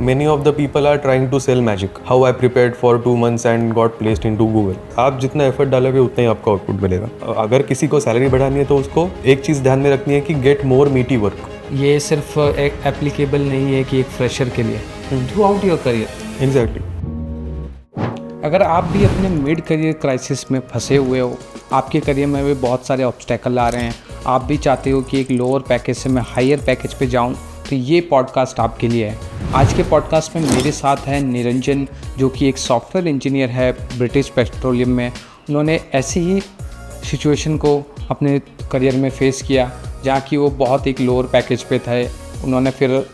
many of the people are trying to sell magic. How I prepared for 2 months and got placed into Google. आप जितना effort डालोगे उतना ही आपका output मिलेगा. अगर किसी को सैलरी बढ़ानी है तो उसको एक चीज़ ध्यान में रखनी है कि गेट मोर मीटी वर्क. ये सिर्फ एक एप्लीकेबल नहीं है कि एक फ्रेशर के लिए, through out your career. Exactly. अगर आप भी अपने मिड करियर क्राइसिस में फंसे हुए हो, आपके करियर में भी बहुत सारे ऑब्स्टेकल आ रहे हैं, आप भी चाहते हो कि एक लोअर पैकेज से मैं हायर पैकेज पे जाऊं, तो ये पॉडकास्ट आपके लिए है. आज के पॉडकास्ट में मेरे साथ है निरंजन, जो कि एक सॉफ्टवेयर इंजीनियर है ब्रिटिश पेट्रोलियम में. उन्होंने ऐसी ही सिचुएशन को अपने करियर में फेस किया जहाँ कि वो बहुत एक लोअर पैकेज पे थे. उन्होंने फिर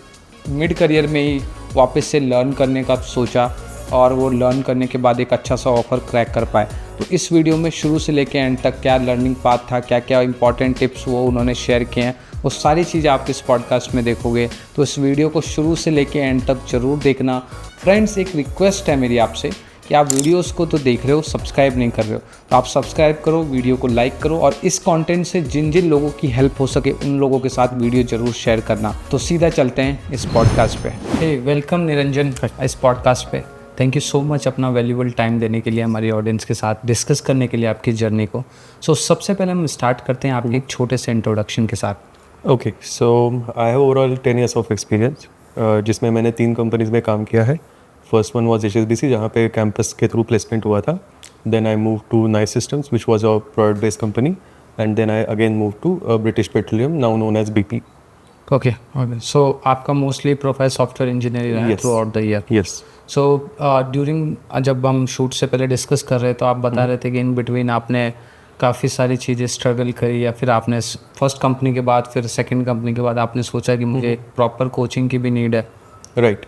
मिड करियर में ही वापस से लर्न करने का सोचा और वो लर्न करने के बाद एक अच्छा सा ऑफ़र क्रैक कर पाए. तो इस वीडियो में शुरू से लेकर एंड तक क्या लर्निंग पाथ था, क्या क्या इंपॉर्टेंट टिप्स वो उन्होंने शेयर किए हैं, वो सारी चीज़ें आप इस पॉडकास्ट में देखोगे. तो इस वीडियो को शुरू से लेकर एंड तक ज़रूर देखना. फ्रेंड्स, एक रिक्वेस्ट है मेरी आपसे कि आप वीडियोस को तो देख रहे हो, सब्सक्राइब नहीं कर रहे हो, तो आप सब्सक्राइब करो, वीडियो को लाइक करो और इस कंटेंट से जिन जिन लोगों की हेल्प हो सके उन लोगों के साथ वीडियो ज़रूर शेयर करना. तो सीधा चलते हैं इस पॉडकास्ट पे. हे, वेलकम निरंजन इस पॉडकास्ट पे. थैंक यू सो मच अपना वैल्यूबल टाइम देने के लिए, हमारी ऑडियंस के साथ डिस्कस करने के लिए आपकी जर्नी को. सबसे पहले हम स्टार्ट करते हैं आपके एक छोटे से इंट्रोडक्शन के साथ. Okay, so I have overall 10 years of experience, जिसमें मैंने 3 कंपनीज में काम किया है. फर्स्ट वन वॉज HSBC, जहाँ पे कैंपस के थ्रू प्लेसमेंट हुआ था. Then I move to Nice Systems, which was a product based company, and then I again move to British Petroleum, now known as BP. Okay, so आपका mostly profile software engineering है throughout the year. Yes. So during जब हम shoot से पहले discuss कर रहे तो आप बता रहे थे कि इन बिटवीन आपने काफ़ी सारी चीज़ें स्ट्रगल करी, या फिर आपने फर्स्ट कंपनी के बाद फिर सेकंड कंपनी के बाद आपने सोचा कि मुझे प्रॉपर कोचिंग की भी नीड है. राइट.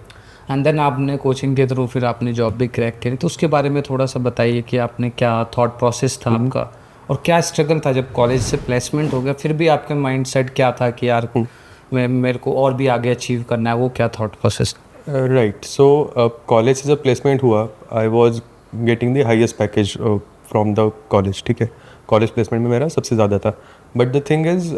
एंड देन आपने कोचिंग के थ्रू फिर आपने जॉब भी क्रैक करी. तो उसके बारे में थोड़ा सा बताइए कि आपने क्या थॉट प्रोसेस था आपका और क्या स्ट्रगल था जब कॉलेज से प्लेसमेंट हो गया, फिर भी आपके माइंड सेट क्या था कि यार मेरे को और भी आगे अचीव करना है, वो क्या thought process? Right. So college से जब प्लेसमेंट हुआ, I was getting the highest package from the college. ठीक है, कॉलेज प्लेसमेंट में मेरा सबसे ज़्यादा था. बट द थिंग इज़,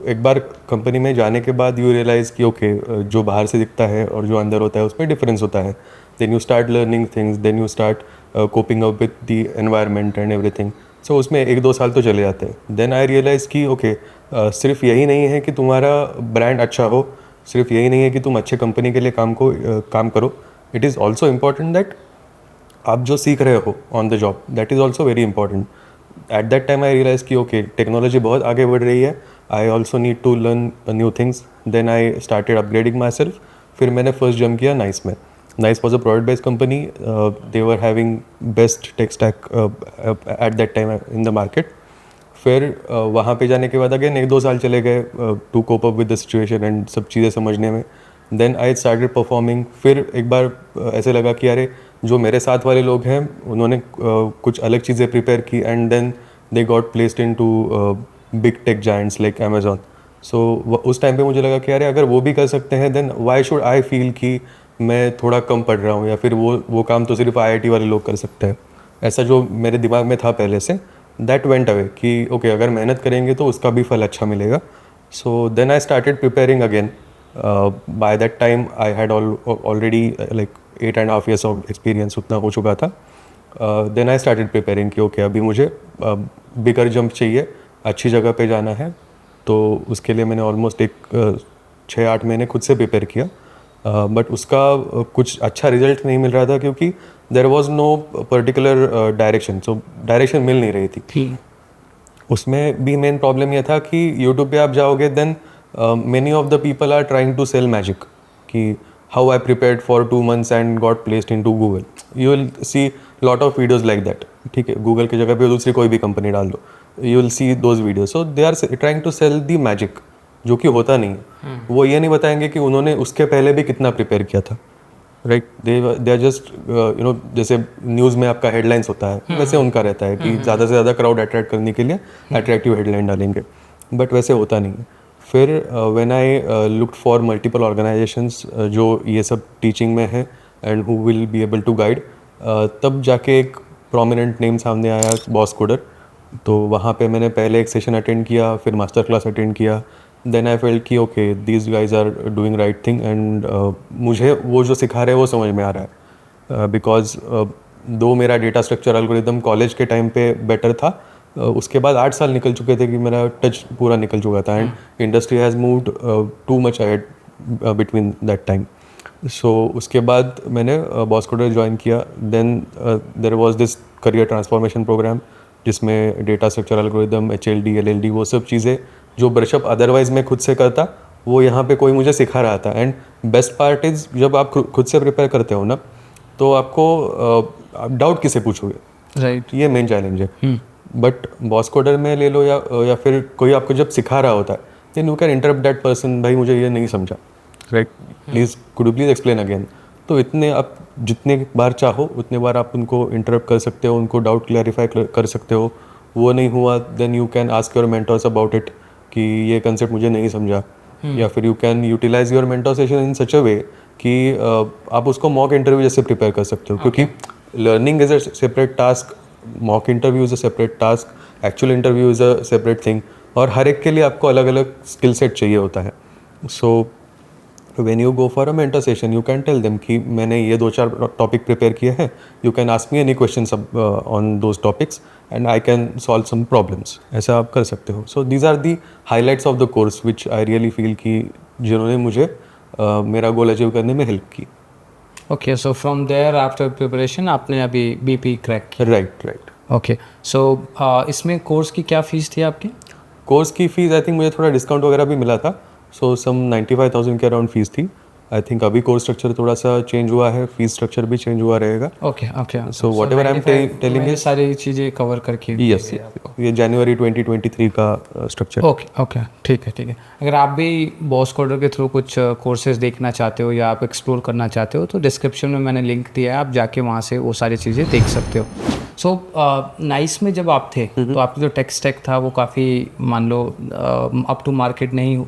एक बार कंपनी में जाने के बाद यू रियलाइज़ कि ओके, जो बाहर से दिखता है और जो अंदर होता है उसमें डिफरेंस होता है. Then you start learning things, then you start coping up with the environment and everything. So उसमें 1-2 साल तो चले जाते हैं. देन आई रियलाइज़ कि ओके, सिर्फ यही नहीं है कि तुम्हारा ब्रांड अच्छा हो, सिर्फ यही नहीं है कि तुम अच्छे कंपनी के लिए काम करो. It is also important that आप जो सीख रहे हो on the job, that is also very important. At that time I realise कि ओके, टेक्नोलॉजी बहुत आगे बढ़ रही है, I also need to learn new things. Then I started upgrading myself. फिर मैंने फर्स्ट जंप किया नाइस में. NICE was a product based company. They were having best tech stack at that time in the market. फिर वहाँ पे जाने के बाद अगेन 1-2 साल चले गए to cope up with the situation and सब चीज़ें समझने में. Then I started performing. फिर एक बार ऐसे लगा कि अरे, जो मेरे साथ वाले लोग हैं उन्होंने कुछ अलग चीज़ें प्रिपेयर की, and then they got placed into big tech giants like Amazon. So उस टाइम पे मुझे लगा कि अरे, अगर वो भी कर सकते हैं then why should I feel कि मैं थोड़ा कम पढ़ रहा हूँ, या फिर वो काम तो सिर्फ IIT वाले लोग कर सकते हैं. ऐसा जो मेरे दिमाग में था पहले से, दैट वेंट अवे कि ओके, अगर मेहनत करेंगे तो उसका भी फल अच्छा मिलेगा. So then I started preparing again. By that time I had already like 8.5 years of experience उतना हो चुका था. देन आई स्टार्टेड प्रिपेयरिंग कि ओके, अभी मुझे बिगर जंप चाहिए, अच्छी जगह पे जाना है. तो उसके लिए मैंने ऑलमोस्ट एक 6-8 महीने खुद से प्रिपेयर किया. बट उसका कुछ अच्छा रिजल्ट नहीं मिल रहा था क्योंकि there was no particular direction. So direction मिल नहीं रही थी. उसमें भी मेन प्रॉब्लम यह था कि यूट्यूब पे आप जाओगे, then many of the people are trying to sell magic, कि how I prepared for 2 months and got placed into Google. You will see lot of videos like that. ठीक है, Google की जगह पे दूसरी कोई भी कंपनी डाल दो, you will see those videos. So they are trying to sell the magic, जो कि होता नहीं है. वो ये नहीं बताएंगे कि उन्होंने उसके पहले भी कितना प्रिपेयर किया था. राइट. दे आर जस्ट जैसे न्यूज़ में आपका हेडलाइंस होता है, वैसे उनका रहता है कि ज़्यादा से ज़्यादा क्राउड अट्रैक्ट करने के लिए अट्रैक्टिव हेडलाइन डालेंगे. बट वैसे होता नहीं है. फिर when I looked for multiple organisations जो ये सब टीचिंग में है and who will be able to guide, तब जाके एक प्रोमिनेंट नेम सामने आया, बॉस कोडर. तो वहाँ पे मैंने पहले एक सेशन अटेंड किया, फिर मास्टर क्लास अटेंड किया, देन आई फेल्ट कि okay these guys are doing right thing and मुझे वो जो सिखा रहे हैं वो समझ में आ रहा है बिकॉज दो मेरा डेटा स्ट्रक्चर एल्गोरिदम कॉलेज के टाइम पे बेटर था, उसके बाद 8 साल निकल चुके थे कि मेरा टच पूरा निकल चुका था and industry has moved too much ahead between that time. So उसके बाद मैंने बॉस कोडर ज्वाइन किया. Then there was this career transformation programme जिसमें data structure algorithm, HLD, LLD वो सब चीज़ें जो ब्रशअप अदरवाइज मैं खुद से करता वो यहाँ पे कोई मुझे सिखा रहा था. एंड बेस्ट पार्ट इज़ जब आप खुद से प्रिपेयर करते हो ना तो आपको डाउट किसे पूछोगे, राइट. ये मेन चैलेंज है. बट बॉस कोडर में ले लो या फिर कोई आपको जब सिखा रहा होता है then you can interrupt that person, भाई मुझे ये नहीं समझा, right, please could you please explain again. तो इतने आप जितने बार चाहो उतने बार आप उनको इंटरप्ट कर सकते हो, उनको डाउट क्लैरिफाई कर सकते हो. वो नहीं हुआ then you can ask your mentors about it कि ये कंसेप्ट मुझे नहीं समझा. या फिर you can utilise your mentor session in such a way कि आप उसको मॉक इंटरव्यू जैसे प्रिपेयर कर सकते हो. क्योंकि learning is a separate task, mock interview is a separate task, actual interview is a separate thing, और हर एक के लिए आपको अलग अलग स्किल सेट चाहिए होता है. So when you go for a mentor session you can tell them कि मैंने ये 2-4 टॉपिक प्रिपेयर किए हैं, you can ask me any questions on those topics and I can solve some problems. ऐसा आप कर सकते हो. So these are the highlights of the course which I really feel कि जिन्होंने मुझे मेरा गोल अचीव करने में हेल्प की. Okay, so from there after preparation आपने अभी BP क्रैक किया. राइट. ओके, सो इसमें कोर्स की क्या फ़ीस थी आपकी? कोर्स की फ़ीस आई थिंक मुझे थोड़ा डिस्काउंट वगैरह भी मिला था. सो सम 95,000 के अराउंड फीस थी. आई थिंक अभी कोर्स स्ट्रक्चर थोड़ा सा चेंज हुआ है, फीस स्ट्रक्चर भी चेंज हुआ रहेगा. Okay. So whatever I'm telling ये is सारी चीज़ें कवर करके yes, ये जनवरी 2023 का स्ट्रक्चर. ओके, ठीक है. अगर आप भी बॉस कोडर के थ्रू कुछ कोर्सेज देखना चाहते हो या आप एक्सप्लोर करना चाहते हो तो डिस्क्रिप्शन में मैंने लिंक दिया है, आप जाके वहाँ से वो सारी चीज़ें देख सकते हो. सो नाइस में जब आप थे तो आपका जो टेक स्टैक था वो काफ़ी मान लो अप टू मार्केट नहीं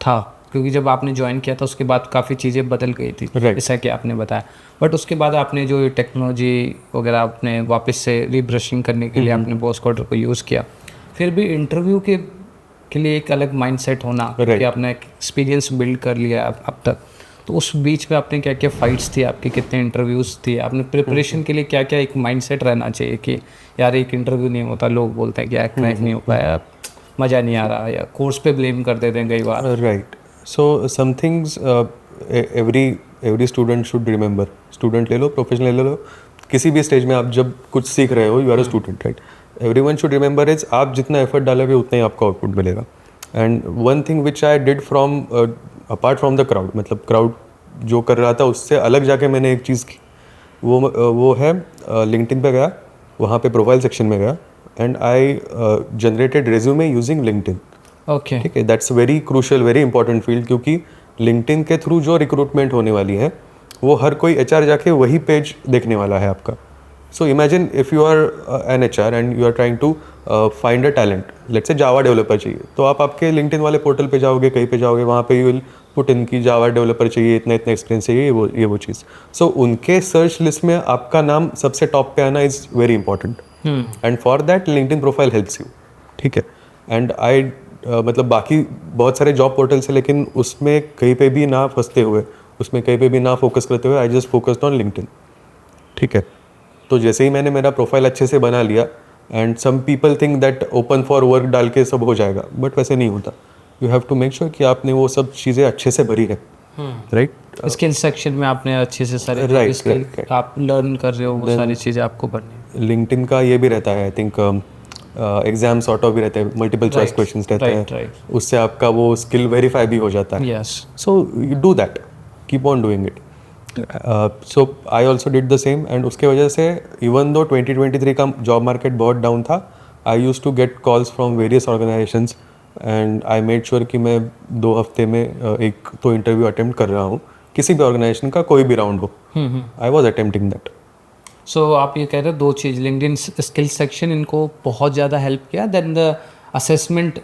था, क्योंकि जब आपने ज्वाइन किया था उसके बाद काफ़ी चीज़ें बदल गई थी, जैसा कि आपने बताया. बट उसके बाद आपने जो टेक्नोलॉजी वगैरह आपने वापस से रीब्रशिंग करने के लिए आपने बॉस कोडर को यूज़ किया. फिर भी इंटरव्यू के लिए एक अलग माइंडसेट होना कि आपने एक्सपीरियंस बिल्ड कर लिया अब तक, तो उस बीच में आपने क्या क्या फाइट्स थी आपके, कितने इंटरव्यूज़ थे, आपने प्रिपरेशन के लिए क्या क्या एक माइंडसेट रहना चाहिए कि यार एक इंटरव्यू नहीं होता, लोग बोलते हैं कि यार क्रैक नहीं हो पाया, मज़ा नहीं आ रहा, या कोर्स पे ब्लेम कर देते हैं कई बार. Right. So some things every student should remember. Student ले लो, प्रोफेशनल ले लो, किसी भी स्टेज में आप जब कुछ सीख रहे हो, you are a student, right. Everyone should remember is आप जितना एफर्ट डालोगे उतना ही आपको आउटपुट मिलेगा. And one thing which I did from apart from the crowd, मतलब क्राउड जो कर रहा था उससे अलग जाके मैंने एक चीज़ की, वो है लिंक्डइन पे गया, वहाँ पे प्रोफाइल सेक्शन में गया and I generated resume using LinkedIn. Okay, ठीक है, that's very crucial, very important field, क्योंकि लिंक्डइन के थ्रू जो रिक्रूटमेंट होने वाली है वो हर कोई HR जाके वही पेज देखने वाला है आपका. So imagine if you are an HR and you are trying to find a talent, let's say Java developer चाहिए, तो आप आपके लिंक्डइन वाले पोर्टल पे जाओगे, कहीं पे जाओगे, वहाँ पे यू विल पुट इन की जावा डेवलपर चाहिए, इतना इतना एक्सपीरियंस चाहिए, ये वो चीज़. सो उनके सर्च लिस्ट में आपका नाम सबसे टॉप पे आना is very important. And for that LinkedIn profile helps you. ठीक है. एंड आई मतलब बाकी बहुत सारे जॉब पोर्टल्स हैं, लेकिन उसमें कहीं पे भी ना फंसते हुए, उसमें कहीं पे भी ना फोकस करते हुए, I just focused on LinkedIn. ठीक है. तो जैसे ही मैंने मेरा प्रोफाइल अच्छे से बना लिया, and some people think that open for work डाल के सब हो जाएगा, बट वैसे नहीं होता. You have to make sure कि आपने वो सब चीज़ें अच्छे से भरी है. राइट. स्किल सेक्शन में आपने अच्छे से सारे स्किल आप लर्न कर रहे हो, वो सारी चीज़ें आपको भरनी. लिंक्डइन का ये भी रहता है, I think exam sort of भी रहते हैं, मल्टीपल चॉइस क्वेश्चंस रहते हैं, उससे आपका वो स्किल वेरीफाई भी हो जाता है. Yes. So you do that, keep on doing it. So I also did the same. And उसके वजह से इवन दो 2023 का जॉब मार्केट बहुत डाउन था, I use to get calls from various organisations and I made sure कि मैं 2 हफ्ते में एक तो इंटरव्यू अटेम्प्ट कर रहा हूँ, किसी भी ऑर्गेनाइजेशन का कोई भी राउंड हो. I was attempting that. So आप ये कह रहे हो 2 चीज़, लिंक्डइन स्किल सेक्शन इनको बहुत ज़्यादा हेल्प किया, देन द असेसमेंट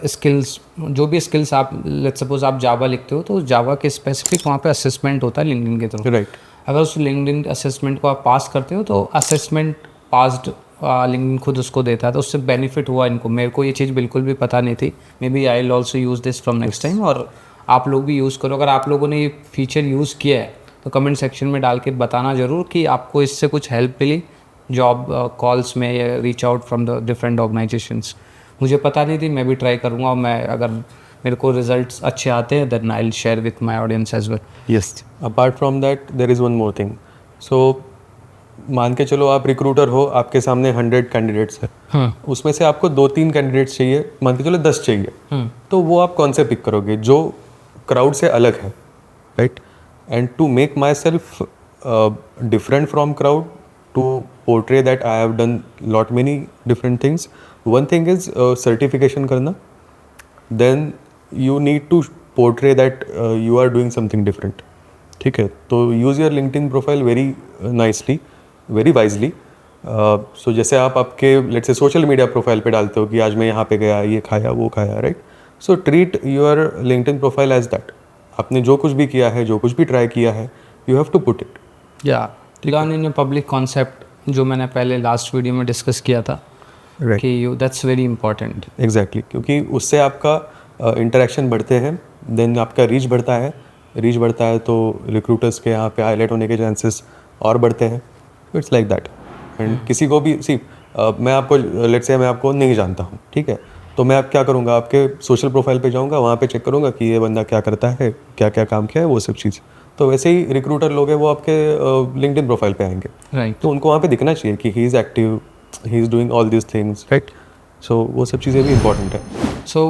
स्किल्स, जो भी स्किल्स आप लेट्स सपोज आप जावा लिखते हो तो जावा के स्पेसिफिक वहाँ पे असेसमेंट होता है लिंक्डइन के थ्रू. राइट. अगर उस लिंक्डइन असेसमेंट को आप पास करते हो तो असेसमेंट पास्ड लिंक्डइन खुद उसको देता है, तो उससे बेनिफिट हुआ इनको। मेरे को ये चीज़ बिल्कुल भी पता नहीं थी। Maybe I will also use this from next time, और आप लोग भी यूज़ करो। अगर आप लोगों ने ये फीचर यूज़ किया है तो कमेंट सेक्शन में डाल के बताना ज़रूर कि आपको इससे कुछ हेल्प मिली जॉब कॉल्स में, या reach out from the different organisations. मुझे पता नहीं थी, मैं भी ट्राई करूँगा, और मैं अगर मेरे को रिजल्ट्स अच्छे आते हैं then I will share with my audience as well. Yes, apart from that there is one more thing. So मान के चलो आप रिक्रूटर हो, आपके सामने 100 कैंडिडेट्स है, उसमें से आपको 2-3 कैंडिडेट्स चाहिए, मान के चलो 10 चाहिए, तो वो आप कौन से पिक करोगे जो क्राउड से अलग है, right? And to make myself different from crowd, to portray that I have done lot many different things, one thing is certification करना, then you need to portray that you are doing something different, ठीक है? तो use your LinkedIn profile very nicely, very wisely. So जैसे आप आपके let's say social media profile पे डालते हो कि आज मैं यहाँ पे गया, ये खाया, वो खाया, right? So treat your LinkedIn profile as that. आपने जो कुछ भी किया है, जो कुछ भी ट्राई किया है, you have to put it. या लर्न इन पब्लिक कॉन्सेप्ट, जो मैंने पहले लास्ट वीडियो में डिस्कस किया था, Right. कि you that's very important. Exactly, क्योंकि उससे आपका इंटरेक्शन बढ़ते हैं, देन आपका रीच बढ़ता है, रीच बढ़ता है तो रिक्रूटर्स के यहाँ पे हाईलाइट होने के चांसेस और बढ़ते हैं। It's like that. एंड किसी को भी मैं आपको लेट्स से मैं आपको नहीं जानता हूँ, ठीक है? तो मैं आप क्या करूँगा, आपके सोशल प्रोफाइल पे जाऊँगा, वहाँ पे चेक करूँगा कि ये बंदा क्या करता है, क्या क्या काम किया है, वो सब चीज़। तो वैसे ही रिक्रूटर लोग हैं, वो आपके लिंक्डइन प्रोफाइल पे आएंगे, राइट। तो उनको वहाँ पे दिखना चाहिए कि he is active, he is doing all this things, right? So वो सब चीज़ें भी इंपॉर्टेंट है। सो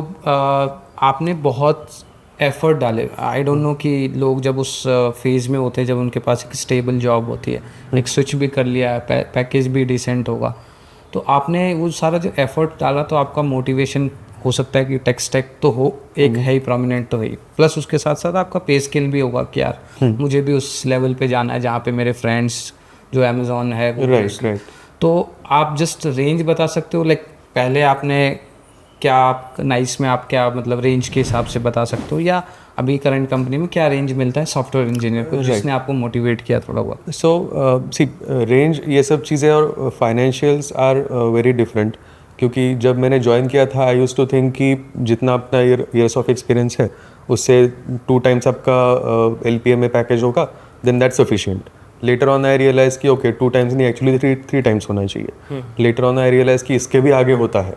आपने बहुत एफर्ट डाले। आई डोंट नो कि लोग जब उस फेज़ में होते हैं, जब उनके पास एक स्टेबल जॉब होती है, एक स्विच भी कर लिया है, पैकेज भी डिसेंट होगा, तो आपने वो सारा जो एफर्ट डाला, तो आपका मोटिवेशन हो सकता है कि टेक स्टैक तो हो, एक है ही प्रोमिनेंट तो है ही, प्लस उसके साथ साथ आपका पे स्केल भी होगा कि यार मुझे भी उस लेवल पे जाना है जहाँ पे मेरे फ्रेंड्स जो अमेजोन है वो राइट। तो आप जस्ट रेंज बता सकते हो, लाइक पहले आपने क्या, आप नाइस में आप क्या मतलब रेंज के हिसाब से बता सकते हो, या अभी करंट कंपनी में क्या रेंज मिलता है सॉफ्टवेयर इंजीनियर को, जिसने आपको मोटिवेट किया थोड़ा बहुत? सो सी रेंज, ये सब चीज़ें और फाइनेंशियल्स आर वेरी डिफरेंट, क्योंकि जब मैंने ज्वाइन किया था आई यूज़ टू थिंक कि जितना अपना ईयर्स ऑफ एक्सपीरियंस है उससे 2 टाइम्स आपका LPA में पैकेज होगा, then that sufficient. Later on I realise कि ओके 2 टाइम्स नहीं, एक्चुअली 3 टाइम्स होना चाहिए। लेटर ऑन आई रियलाइज़ कि इसके भी आगे होता है,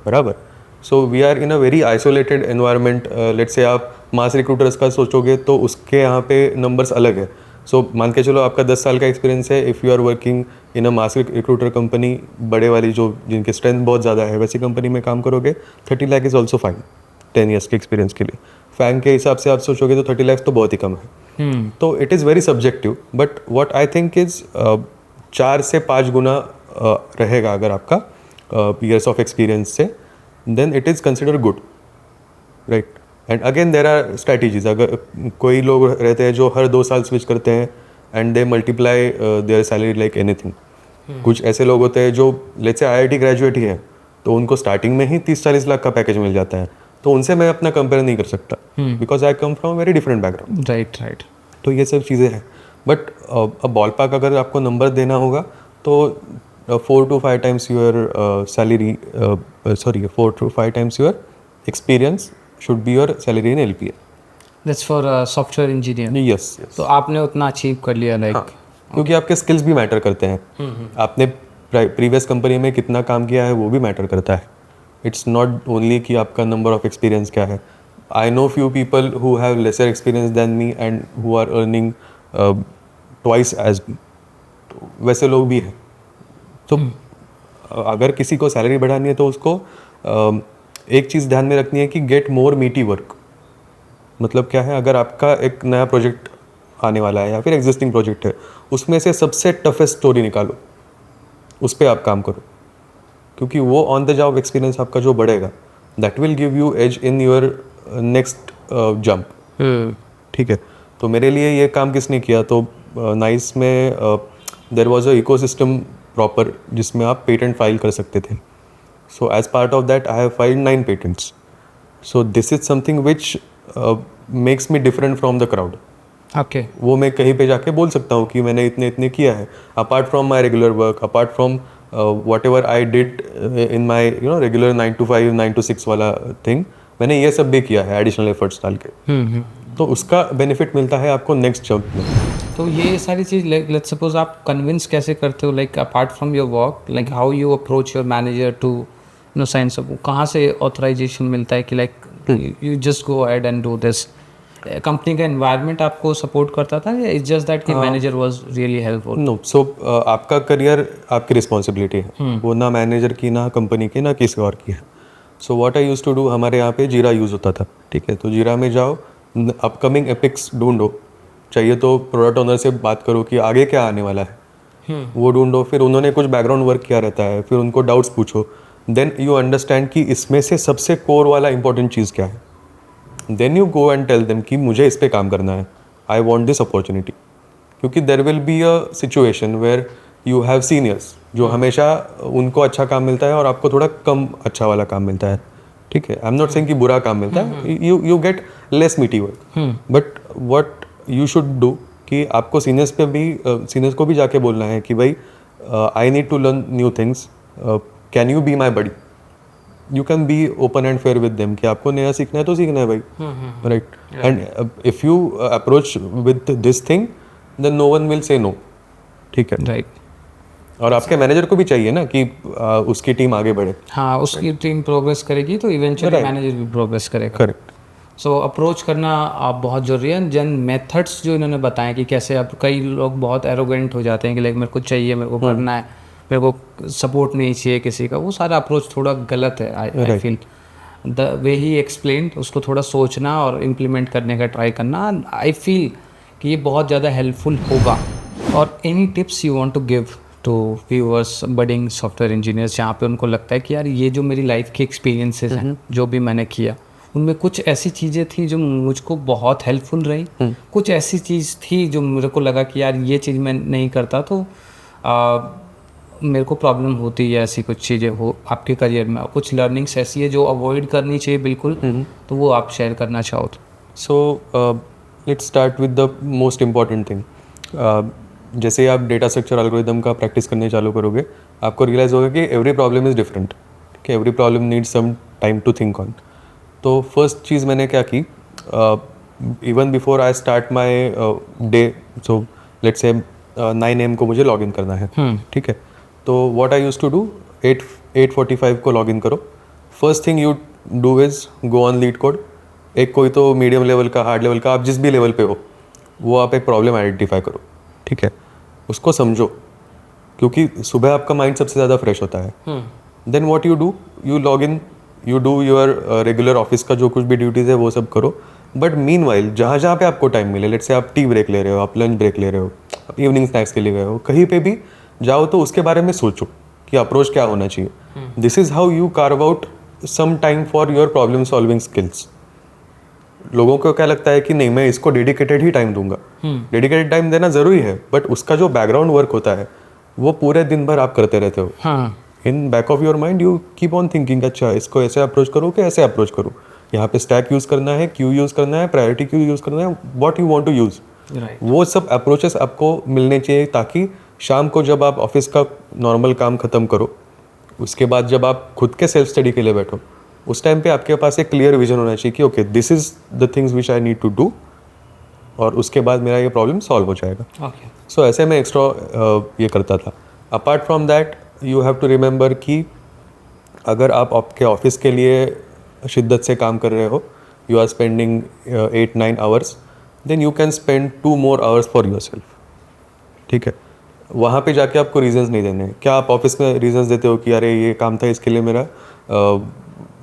बराबर। So we are in a very isolated environment. Let's say आप मास रिक्रूटर्स का सोचोगे तो उसके यहाँ पे नंबर्स अलग है। सो मान के चलो आपका 10 साल का एक्सपीरियंस है, if you are working in a mass recruiter company, बड़े वाली जो जिनके स्ट्रेंथ बहुत ज़्यादा है, वैसी कंपनी में काम करोगे, 30 lakh is also fine 10 years के एक्सपीरियंस के लिए। फैंग के हिसाब से आप सोचोगे तो 30 लाख तो बहुत ही कम है। तो it is very subjective, but what I think is 4 से 5 गुना रहेगा अगर आपका ईयर्स ऑफ एक्सपीरियंस से, then it is consider good, right? And again there are strategies. अगर कोई लोग रहते हैं जो हर 2 साल स्विच करते हैं and they multiply there salary like anything. कुछ ऐसे लोग होते हैं जो लेट्स से IIT ग्रेजुएट ही है, तो उनको स्टार्टिंग में ही 30-40 लाख का पैकेज मिल जाता है, तो उनसे मैं अपना कंपेयर नहीं कर सकता, because I come from very different background. Right. तो ये सब चीज़ें हैं, बट अब बॉल पार्क अगर आपको नंबर देना होगा तो 4 to 5 times your salary, 4 to 5 times your experience should be your salary in LPA. That's for software engineer. Yes. तो आपने उतना अचीव कर लिया, लाइक क्योंकि आपके स्किल्स भी मैटर करते हैं, आपने प्रीवियस कंपनी में कितना काम किया है वो भी मैटर करता है। इट्स नॉट ओनली कि आपका नंबर ऑफ एक्सपीरियंस क्या है। I know few people who have lesser experience than me and who are earning twice as me, तो वैसे लोग भी हैं। तो अगर किसी को सैलरी बढ़ानी है तो उसको एक चीज़ ध्यान में रखनी है कि गेट मोर मीटी वर्क। मतलब क्या है, अगर आपका एक नया प्रोजेक्ट आने वाला है या फिर एग्जिस्टिंग प्रोजेक्ट है, उसमें से सबसे टफेस्ट स्टोरी निकालो, उस पर आप काम करो, क्योंकि वो ऑन द जॉब एक्सपीरियंस आपका जो बढ़ेगा, that will give you edge in your next jump. ठीक है, तो मेरे लिए ये काम किसने किया, तो नाइस में there was a ecosystem proper जिसमें आप पेटेंट फाइल कर सकते थे। So as part of that I have filed 9 patents. So this is something which makes me different from the crowd. Okay. वो मैं कहीं पे जाके बोल सकता हूँ कि मैंने इतने इतने किया है, apart from my regular work, apart from what ever I did in my regular 9 to 5 9 to 6 वाला थिंग, मैंने ये सब भी किया है एडिशनल एफर्ट्स डाल के। तो उसका बेनिफिट मिलता है आपको नेक्स्ट जॉब में। तो ये सारी चीज़ लेट्स सपोज आप कन्विंस कैसे करते हो, like apart from your work, like how you approach your manager to know sign सब, कहाँ से ऑथराइजेशन मिलता है कि like you just go ahead and do this? Company का एनवायरनमेंट आपको सपोर्ट करता था या इट्स जस्ट दैट कि manager was really helpful? No, so आपका करियर आपकी रिस्पॉन्सिबिलिटी है, वो ना मैनेजर की, ना कंपनी की, ना किसी और की है। So what I use to do, हमारे यहाँ पे जीरा यूज़ होता था, ठीक है? तो जीरा में जाओ, अपकमिंग एपिक्स ढूंढो, चाहिए तो प्रोडक्ट ओनर से बात करो कि आगे क्या आने वाला है, वो ढूंढो, फिर उन्होंने कुछ बैकग्राउंड वर्क किया रहता है, फिर उनको डाउट्स पूछो, देन यू अंडरस्टैंड कि इसमें से सबसे कोर वाला इंपॉर्टेंट चीज़ क्या है, then you go and tell them कि मुझे इस पे काम करना है, आई वॉन्ट दिस अपॉर्चुनिटी। क्योंकि there will be a situation where you have seniors जो हमेशा उनको अच्छा काम मिलता है और आपको थोड़ा कम अच्छा वाला काम मिलता है, ठीक है? आई एम नॉट सेइंग कि बुरा काम मिलता है, यू गेट लेस मीटी work, but what you should do कि आपको सीनियर्स पे भी सीनियर्स को भी जाके बोलना है कि भाई I need to learn new things, can you be my buddy? You can be open and fair with them कि आपको नया सीखना है तो सीखना है भाई, right? And if you approach with this thing then no one will say no, ठीक है? राइट। और आपके मैनेजर को भी चाहिए ना कि उसकी टीम आगे बढ़े। हाँ, उसकी टीम प्रोग्रेस करेगी तो इवेंचुअली मैनेजर भी प्रोग्रेस करेगा। करेक्ट। सो अप्रोच करना आप बहुत ज़रूरी है। जन मेथड्स जो इन्होंने बताए कि कैसे, अब कई लोग बहुत एरोगेंट हो जाते हैं कि लाइक मेरे को चाहिए, मेरे को करना है, मेरे को सपोर्ट नहीं चाहिए किसी का, वो सारा अप्रोच थोड़ा गलत है। I feel the way he explain, उसको थोड़ा सोचना और इम्प्लीमेंट करने का ट्राई करना, आई फील कि ये बहुत ज़्यादा हेल्पफुल होगा। और any tips you want to give to viewers, budding software engineers, जहाँ पे उनको लगता है कि यार ये जो मेरी लाइफ के एक्सपीरियंसेस हैं, जो भी मैंने किया, उनमें कुछ ऐसी चीज़ें थी जो मुझको बहुत हेल्पफुल रही, कुछ ऐसी चीज़ थी जो मेरे को लगा कि यार ये चीज़ मैं नहीं करता तो मेरे को प्रॉब्लम होती है, ऐसी कुछ चीज़ें हो आपके करियर में, कुछ लर्निंग्स ऐसी है जो अवॉइड करनी चाहिए बिल्कुल, तो वो आप शेयर करना चाहो तो? So let's start with the most important thing. जैसे आप डेटा स्ट्रक्चर एल्गोरिदम का प्रैक्टिस करने चालू करोगे, आपको रियलाइज़ होगा कि एवरी प्रॉब्लम इज़ डिफरेंट, ठीक है? Every problem needs some time to think on. तो फर्स्ट चीज़ मैंने क्या की, even before I start my day, so let's say 9 AM को मुझे लॉग इन करना है, ठीक है? तो what I use to do, 8:45 को लॉग इन करो। First thing you do is go on LeetCode. एक कोई तो मीडियम लेवल का, हार्ड लेवल का, आप जिस भी लेवल पे हो, वो आप एक प्रॉब्लम आइडेंटिफाई करो, ठीक है? उसको समझो, क्योंकि सुबह आपका माइंड सबसे ज़्यादा फ्रेश होता है। Then what you do, you log in, you do your regular office का जो कुछ भी ड्यूटीज़ है वो सब करो। बट मीनवाइल जहाँ जहाँ पे आपको टाइम मिले, लेट्स से आप टी ब्रेक ले रहे हो, आप लंच ब्रेक ले रहे हो, आप इवनिंग स्नैक्स के लिए गए हो, कहीं पे भी जाओ तो उसके बारे में सोचो कि अप्रोच क्या होना चाहिए। This is how you carve out some time for your problem solving skills. लोगों को क्या लगता है कि नहीं, मैं इसको डेडिकेटेड ही टाइम दूंगा। डेडिकेटेड टाइम देना ज़रूरी है, बट उसका जो बैकग्राउंड वर्क होता है वो पूरे दिन भर आप करते रहते हो। In back of your mind you keep on thinking, अच्छा इसको ऐसे अप्रोच करूँ कि ऐसे अप्रोच करूँ, यहाँ पे स्टैक यूज़ करना है, क्यू यूज़ करना है, प्रायोरिटी क्यू यूज़ करना है, what you want to use. वो सब अप्रोचेस आपको मिलने चाहिए, ताकि शाम को जब आप ऑफिस का नॉर्मल काम ख़त्म करो, उसके बाद जब आप खुद के सेल्फ स्टडी के लिए बैठो, उस टाइम पे आपके पास एक क्लियर विजन होना चाहिए कि okay this is the things which I need to do, और उसके बाद मेरा ये प्रॉब्लम सॉल्व हो जाएगा। सो ऐसे मैं एक्स्ट्रा ये करता था। Apart from that you have to remember कि अगर आप आपके ऑफिस के लिए शिद्दत से काम कर रहे हो, you are spending 8-9 hours, then you can spend 2 more hours for yourself, ठीक है? वहाँ पे जाके आपको रीजंस नहीं देने। क्या आप ऑफिस में रीजंस देते हो कि अरे ये काम था, इसके लिए मेरा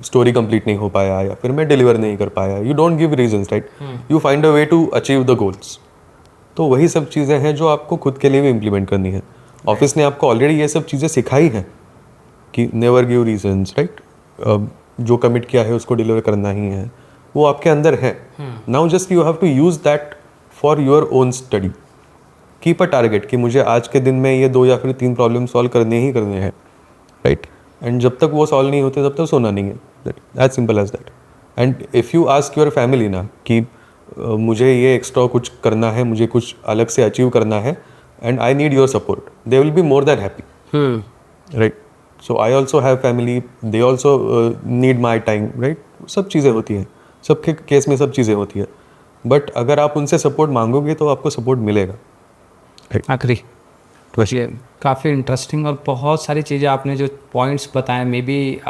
स्टोरी कंप्लीट नहीं हो पाया, या फिर मैं डिलीवर नहीं कर पाया? You don't give reasons, right? You find a way to achieve the goals. तो वही सब चीज़ें हैं जो आपको खुद के लिए भी इम्प्लीमेंट करनी है। ऑफिस ने आपको ऑलरेडी ये सब चीज़ें सिखाई हैं कि नेवर गिव रीजंस, राइट? जो कमिट किया है उसको डिलीवर करना ही है, वो आपके अंदर है। Now just you have to use that for your own study. Keep a target कि मुझे आज के दिन में ये 2 या फिर 3 प्रॉब्लम सॉल्व करने ही करने हैं, राइट? एंड जब तक वो सॉल्व नहीं होते तब तक सोना नहीं है, as simple as that. And if you ask your family ना कि मुझे ये एक्स्ट्रा कुछ करना है, मुझे कुछ अलग से अचीव करना है, and I need your support, they will be more than happy. Right. So I also have family, they also need my time, right. सब चीज़ें होती हैं, सबके केस में सब चीज़ें होती है. बट अगर आप उनसे सपोर्ट मांगोगे तो आपको सपोर्ट मिलेगा. आखिरी ये काफ़ी इंटरेस्टिंग और बहुत सारी चीज़ें आपने जो पॉइंट्स बताए, मे बी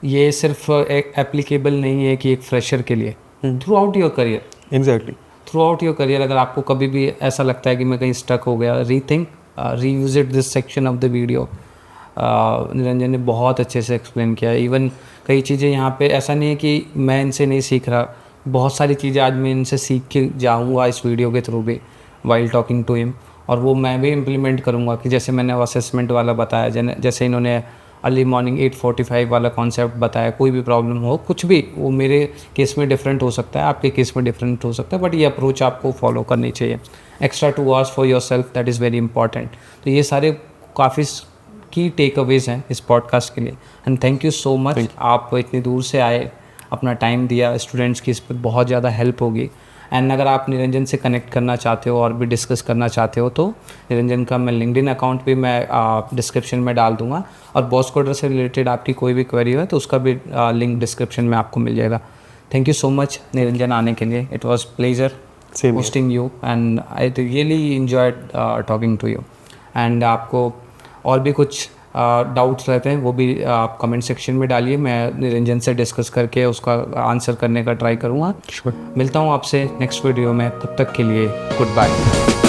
ये सिर्फ एक एप्लीकेबल नहीं है कि एक फ्रेशर के लिए, through out your career. Exactly. Through out your career अगर आपको कभी भी ऐसा लगता है कि मैं कहीं स्टक हो गया, rethink, revisit this section of the video. Niranjan ने बहुत अच्छे से एक्सप्लेन किया. इवन कई चीज़ें यहाँ पे ऐसा नहीं है कि मैं इनसे नहीं सीख रहा, बहुत सारी चीज़ें आज मैं इनसे सीख के जाऊँगा इस वीडियो के थ्रू भी, वाइल टॉकिंग टू हिम. और वो मैं भी इम्प्लीमेंट करूँगा कि जैसे मैंने असेसमेंट वाला बताया, जैसे इन्होंने अर्ली मॉर्निंग 8:45 वाला कॉन्सेप्ट बताया. कोई भी प्रॉब्लम हो, कुछ भी, वो मेरे केस में डिफरेंट हो सकता है, आपके केस में डिफरेंट हो सकता है, बट ये अप्रोच आपको फॉलो करनी चाहिए. Extra 2 hours for your self, that is very important. तो ये सारे काफ़ी की टेक अवेज हैं इस पॉडकास्ट के लिए. And thank you so much, आप इतनी दूर से आए, अपना टाइम दिया. स्टूडेंट्स की इस पर बहुत ज़्यादा हेल्प होगी. एंड अगर आप निरंजन से कनेक्ट करना चाहते हो और भी डिस्कस करना चाहते हो तो निरंजन का मैं लिंक्डइन अकाउंट भी मैं डिस्क्रिप्शन में डाल दूंगा. और बॉस कोडर से रिलेटेड आपकी कोई भी क्वेरी हो तो उसका भी लिंक डिस्क्रिप्शन में आपको मिल जाएगा. Thank you so much Niranjan आने के लिए. It was pleasure hosting you and I really enjoyed talking to you. And आपको और भी कुछ डाउट्स रहते हैं वो भी आप कमेंट सेक्शन में डालिए. मैं निरंजन से डिस्कस करके उसका आंसर करने का ट्राई करूँगा. मिलता हूँ आपसे नेक्स्ट वीडियो में, तब तक के लिए गुड बाय.